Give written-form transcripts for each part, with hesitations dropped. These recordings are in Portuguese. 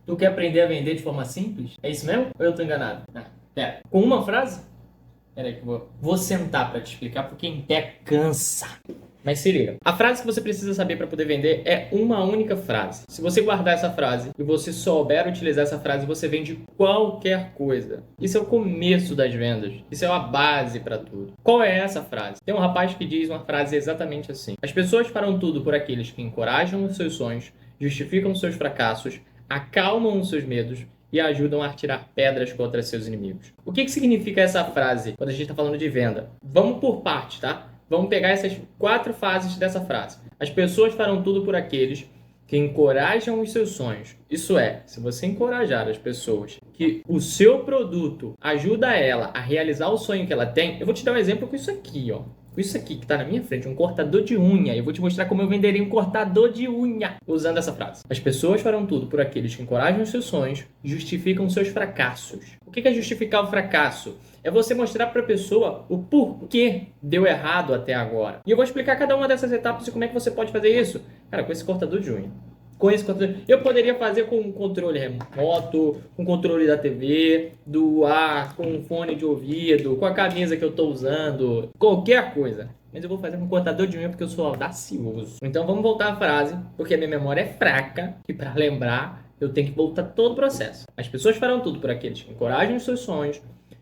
Tu quer aprender a vender de forma simples? É isso mesmo? Ou eu tô enganado? Pera. Com uma frase? Pera aí que eu vou sentar pra te explicar, porque em pé cansa. Mas se liga. A frase que você precisa saber para poder vender é uma única frase. Se você guardar essa frase e você souber utilizar essa frase, você vende qualquer coisa. Isso é o começo das vendas. Isso é a base para tudo. Qual é essa frase? Tem um rapaz que diz uma frase exatamente assim: as pessoas farão tudo por aqueles que encorajam os seus sonhos, justificam os seus fracassos, acalmam os seus medos e ajudam a tirar pedras contra seus inimigos. O que significa essa frase quando a gente está falando de venda? Vamos por parte, tá? Vamos pegar essas 4 fases dessa frase. As pessoas farão tudo por aqueles que encorajam os seus sonhos. Isso é, se você encorajar as pessoas que o seu produto ajuda ela a realizar o sonho que ela tem, eu vou te dar um exemplo com isso aqui, ó. Isso aqui que está na minha frente, um cortador de unha. Eu vou te mostrar como eu venderia um cortador de unha usando essa frase. As pessoas farão tudo por aqueles que encorajam os seus sonhos, justificam seus fracassos. O que é justificar o fracasso? É você mostrar para a pessoa o porquê deu errado até agora. E eu vou explicar cada uma dessas etapas e como é que você pode fazer isso. Cara, com esse cortador de unha. Com esse controle. Eu poderia fazer com um controle remoto, com controle da TV, do ar, com um fone de ouvido, com a camisa que eu estou usando, qualquer coisa. Mas eu vou fazer com um cortador de unha porque eu sou audacioso. Então vamos voltar à frase, porque a minha memória é fraca e para lembrar eu tenho que voltar todo o processo. As pessoas farão tudo por aqueles que encorajam os seus sonhos,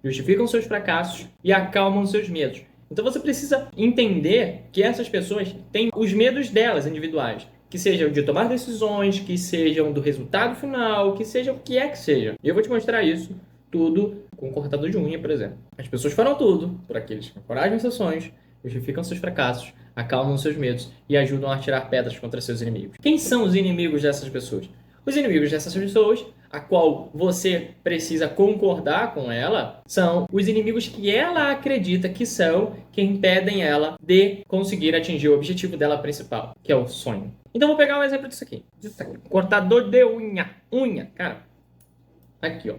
justificam seus fracassos e acalmam seus medos. Então você precisa entender que essas pessoas têm os medos delas individuais. Que sejam de tomar decisões, que sejam do resultado final, que seja o que é que seja. E eu vou te mostrar isso tudo com um cortador de unha, por exemplo. As pessoas farão tudo por aqueles que encorajam seus sonhos, justificam seus fracassos, acalmam seus medos e ajudam a tirar pedras contra seus inimigos. Quem são os inimigos dessas pessoas? Os inimigos dessas pessoas, a qual você precisa concordar com ela, são os inimigos que ela acredita que são que impedem ela de conseguir atingir o objetivo dela principal, que é o sonho. Então vou pegar um exemplo disso aqui. Cortador de unha. Unha, cara. Aqui, ó.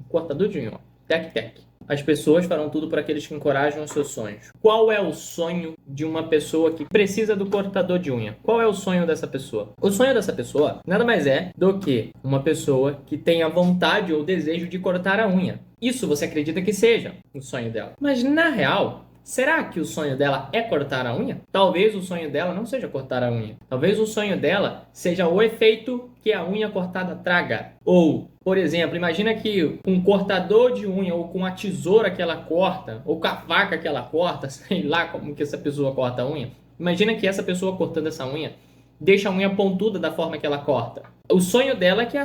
Cortador de unha, ó. Tec-tec. As pessoas farão tudo para aqueles que encorajam os seus sonhos. Qual é o sonho de uma pessoa que precisa do cortador de unha? Qual é o sonho dessa pessoa? O sonho dessa pessoa nada mais é do que uma pessoa que tenha vontade ou desejo de cortar a unha. Isso você acredita que seja o sonho dela. Mas na real, será que o sonho dela é cortar a unha? Talvez o sonho dela não seja cortar a unha. Talvez o sonho dela seja o efeito que a unha cortada traga. Ou, por exemplo, imagina que com um cortador de unha ou com a tesoura que ela corta, ou com a faca que ela corta, sei lá como que essa pessoa corta a unha. Imagina que essa pessoa cortando essa unha deixa a unha pontuda da forma que ela corta. O sonho dela é que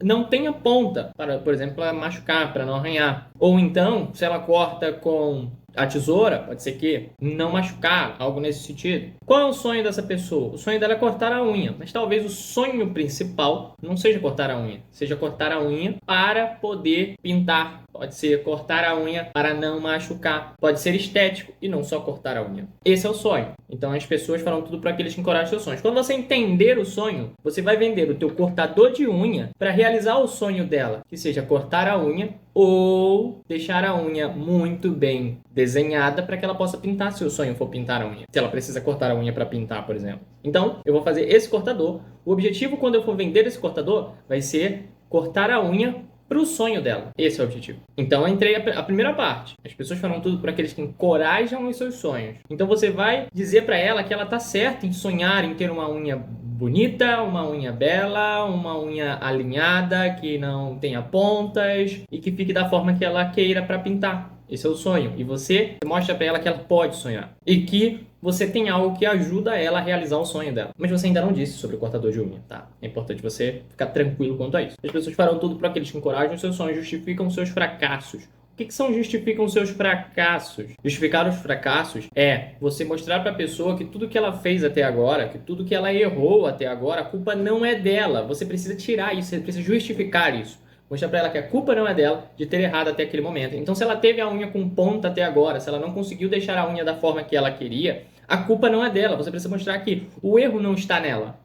não tenha ponta, para, por exemplo, para machucar, para não arranhar. Ou então, se ela corta com a tesoura, pode ser que não machucar, algo nesse sentido. Qual é o sonho dessa pessoa? O sonho dela é cortar a unha, mas talvez o sonho principal não seja cortar a unha, seja cortar a unha para poder pintar. Pode ser cortar a unha para não machucar. Pode ser estético e não só cortar a unha. Esse é o sonho. Então as pessoas falam tudo para aqueles que encorajam seus sonhos. Quando você entender o sonho, você vai vender o teu cortador de unha para realizar o sonho dela, que seja cortar a unha ou deixar a unha muito bem desenhada para que ela possa pintar se o sonho for pintar a unha. Se ela precisa cortar a unha para pintar, por exemplo. Então, eu vou fazer esse cortador. O objetivo quando eu for vender esse cortador vai ser cortar a unha para o sonho dela. Esse é o objetivo. Então, eu entrei a primeira parte. As pessoas falam tudo para aqueles que encorajam os seus sonhos. Então, você vai dizer para ela que ela está certa em sonhar em ter uma unha bonita, uma unha bela, uma unha alinhada, que não tenha pontas e que fique da forma que ela queira para pintar. Esse é o sonho. E você mostra para ela que ela pode sonhar. E que você tem algo que ajuda ela a realizar o sonho dela. Mas você ainda não disse sobre o cortador de unha, tá? É importante você ficar tranquilo quanto a isso. As pessoas farão tudo para aqueles que encorajam os seus sonhos, justificam seus fracassos. O que são justificam seus fracassos? Justificar os fracassos é você mostrar para a pessoa que tudo que ela fez até agora, que tudo que ela errou até agora, a culpa não é dela. Você precisa tirar isso, você precisa justificar isso. Mostrar para ela que a culpa não é dela de ter errado até aquele momento. Então, se ela teve a unha com ponta até agora, se ela não conseguiu deixar a unha da forma que ela queria, a culpa não é dela. Você precisa mostrar que o erro não está nela.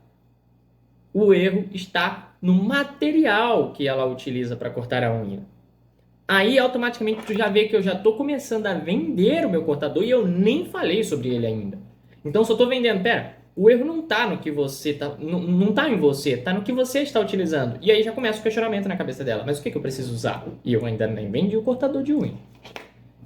O erro está no material que ela utiliza para cortar a unha. Aí, automaticamente, tu já vê que eu já estou começando a vender o meu cortador e eu nem falei sobre ele ainda. Então, se eu estou vendendo, o erro não tá no que você tá, não tá em você, tá no que você está utilizando. E aí já começa o questionamento na cabeça dela. Mas o que eu preciso usar? E eu ainda nem vendi o cortador de unha.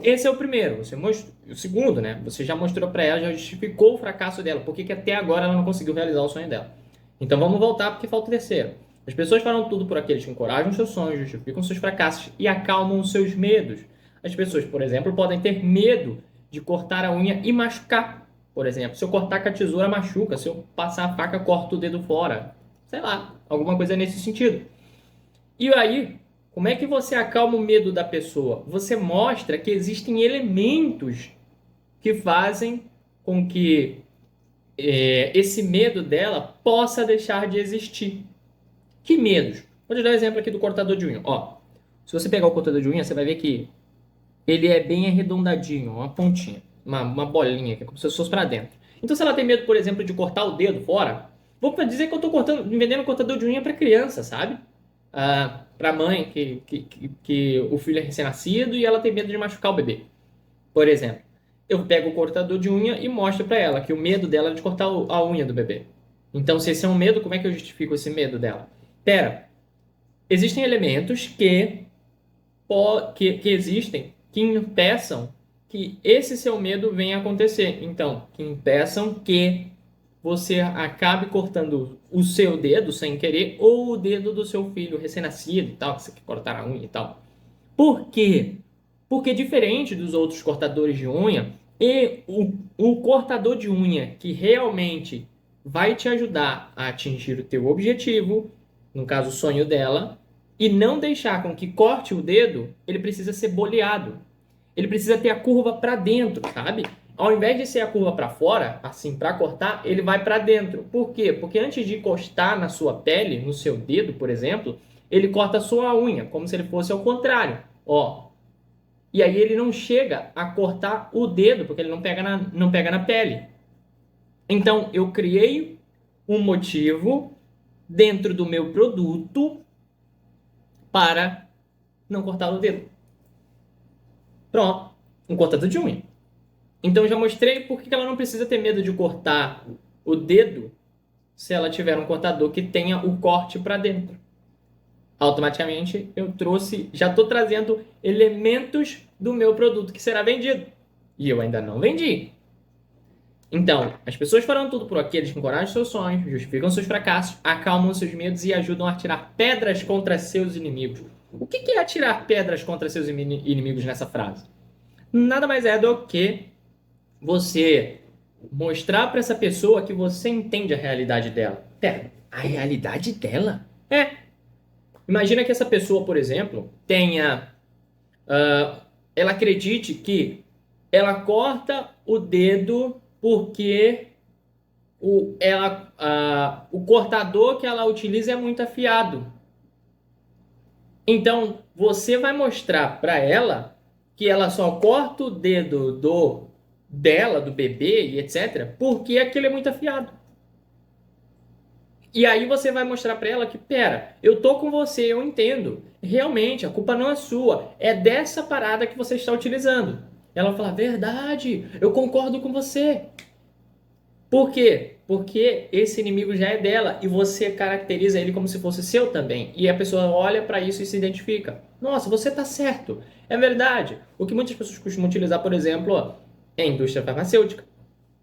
Esse é o primeiro. Você mostrou, o segundo, né? Você já mostrou para ela, já justificou o fracasso dela. Por que até agora ela não conseguiu realizar o sonho dela? Então vamos voltar porque falta o terceiro. As pessoas falam tudo por aqueles que encorajam seus sonhos, justificam seus fracassos e acalmam os seus medos. As pessoas, por exemplo, podem ter medo de cortar a unha e machucar. Por exemplo, se eu cortar com a tesoura, machuca. Se eu passar a faca, corto o dedo fora. Sei lá, alguma coisa nesse sentido. E aí, como é que você acalma o medo da pessoa? Você mostra que existem elementos que fazem com que esse medo dela possa deixar de existir. Que medos? Vou te dar um exemplo aqui do cortador de unha. Ó, se você pegar o cortador de unha, você vai ver que ele é bem arredondadinho, uma pontinha, uma bolinha, que é como se fosse para dentro. Então, se ela tem medo, por exemplo, de cortar o dedo fora, vou dizer que eu estou vendendo cortador de unha para criança, sabe? Para mãe que o filho é recém-nascido e ela tem medo de machucar o bebê. Por exemplo, eu pego o cortador de unha e mostro para ela que o medo dela é de cortar a unha do bebê. Então, se esse é um medo, como é que eu justifico esse medo dela? Pera, existem elementos que existem que impeçam que esse seu medo venha a acontecer. Então, que impeçam que você acabe cortando o seu dedo sem querer ou o dedo do seu filho recém-nascido e tal, que você quer cortar a unha e tal. Por quê? Porque diferente dos outros cortadores de unha, e o cortador de unha que realmente vai te ajudar a atingir o teu objetivo, no caso o sonho dela, e não deixar com que corte o dedo, ele precisa ser boleado. Ele precisa ter a curva para dentro, sabe? Ao invés de ser a curva para fora, assim, para cortar, ele vai para dentro. Por quê? Porque antes de encostar na sua pele, no seu dedo, por exemplo, ele corta a sua unha, como se ele fosse ao contrário. Ó. E aí ele não chega a cortar o dedo, porque ele não pega na pele. Então, eu criei um motivo dentro do meu produto para não cortar o dedo. Pronto, um cortador de unha. Então, eu já mostrei por que ela não precisa ter medo de cortar o dedo se ela tiver um cortador que tenha o corte para dentro. Automaticamente, eu já estou trazendo elementos do meu produto que será vendido. E eu ainda não vendi. Então, as pessoas farão tudo por aqueles que encorajam seus sonhos, justificam seus fracassos, acalmam seus medos e ajudam a atirar pedras contra seus inimigos. O que é atirar pedras contra seus inimigos nessa frase? Nada mais é do que você mostrar para essa pessoa que você entende a realidade dela. Pera, a realidade dela? Imagina que essa pessoa, por exemplo, ela acredite que ela corta o dedo porque o cortador que ela utiliza é muito afiado. Então, você vai mostrar para ela que ela só corta o dedo dela, do bebê e etc., porque aquilo é muito afiado. E aí você vai mostrar para ela que, pera, eu tô com você, eu entendo. Realmente, a culpa não é sua. É dessa parada que você está utilizando. Ela vai falar, verdade, eu concordo com você. Por quê? Porque esse inimigo já é dela e você caracteriza ele como se fosse seu também. E a pessoa olha para isso e se identifica. Nossa, você tá certo. É verdade. O que muitas pessoas costumam utilizar, por exemplo, é a indústria farmacêutica.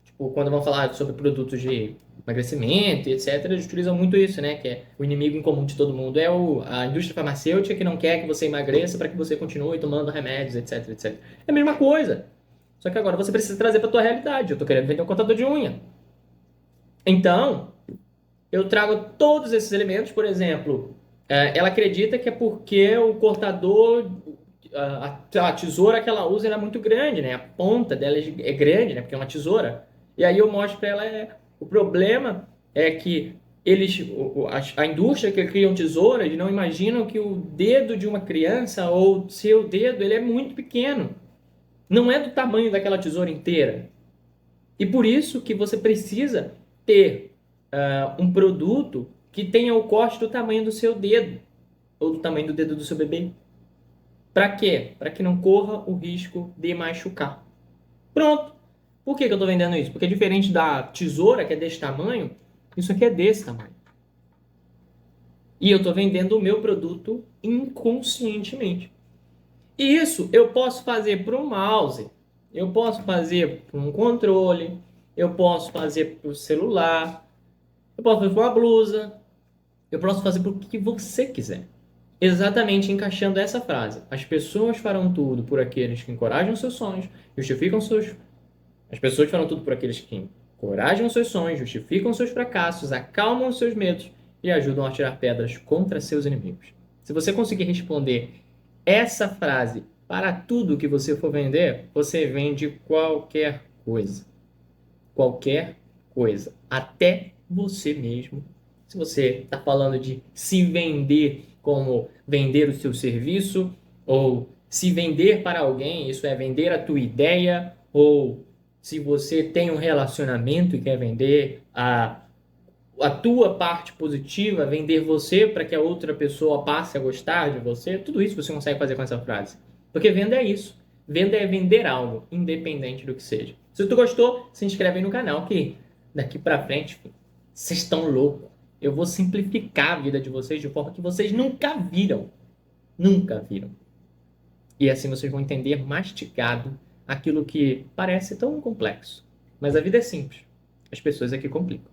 Tipo, quando vão falar sobre produtos de emagrecimento e etc., eles utilizam muito isso, né? Que é o inimigo em comum de todo mundo é a indústria farmacêutica que não quer que você emagreça para que você continue tomando remédios, etc, etc. É a mesma coisa. Só que agora você precisa trazer para tua realidade. Eu tô querendo vender um cortador de unha. Então, eu trago todos esses elementos, por exemplo, ela acredita que é porque o cortador, a tesoura que ela usa é muito grande, né? A ponta dela é grande, né? Porque é uma tesoura. E aí eu mostro para ela, o problema é que a indústria que criam tesouras, eles não imaginam que o dedo de uma criança ou seu dedo, ele é muito pequeno. Não é do tamanho daquela tesoura inteira. E por isso que você precisa ter um produto que tenha o corte do tamanho do seu dedo ou do tamanho do dedo do seu bebê. Para quê? Para que não corra o risco de machucar. Pronto. Por que eu estou vendendo isso? Porque diferente da tesoura, que é desse tamanho, isso aqui é desse tamanho. E eu estou vendendo o meu produto inconscientemente. E isso eu posso fazer para um mouse, eu posso fazer para um controle, eu posso fazer para o celular, eu posso fazer para uma blusa, eu posso fazer para o que você quiser. Exatamente encaixando essa frase. As pessoas farão tudo por aqueles que encorajam seus sonhos, justificam seus... As pessoas farão tudo por aqueles que encorajam seus sonhos, justificam seus fracassos, acalmam os seus medos e ajudam a tirar pedras contra seus inimigos. Se você conseguir responder essa frase para tudo que você for vender, você vende qualquer coisa. Qualquer coisa. Até você mesmo. Se você está falando de se vender como vender o seu serviço, ou se vender para alguém, isso é vender a tua ideia, ou se você tem um relacionamento e quer vender a tua parte positiva, vender você para que a outra pessoa passe a gostar de você, tudo isso você consegue fazer com essa frase. Porque venda é isso. Venda é vender algo, independente do que seja. Se tu gostou, se inscreve aí no canal, que daqui para frente, vocês estão loucos. Eu vou simplificar a vida de vocês de forma que vocês nunca viram. Nunca viram. E assim vocês vão entender mastigado aquilo que parece tão complexo. Mas a vida é simples. As pessoas é que complicam.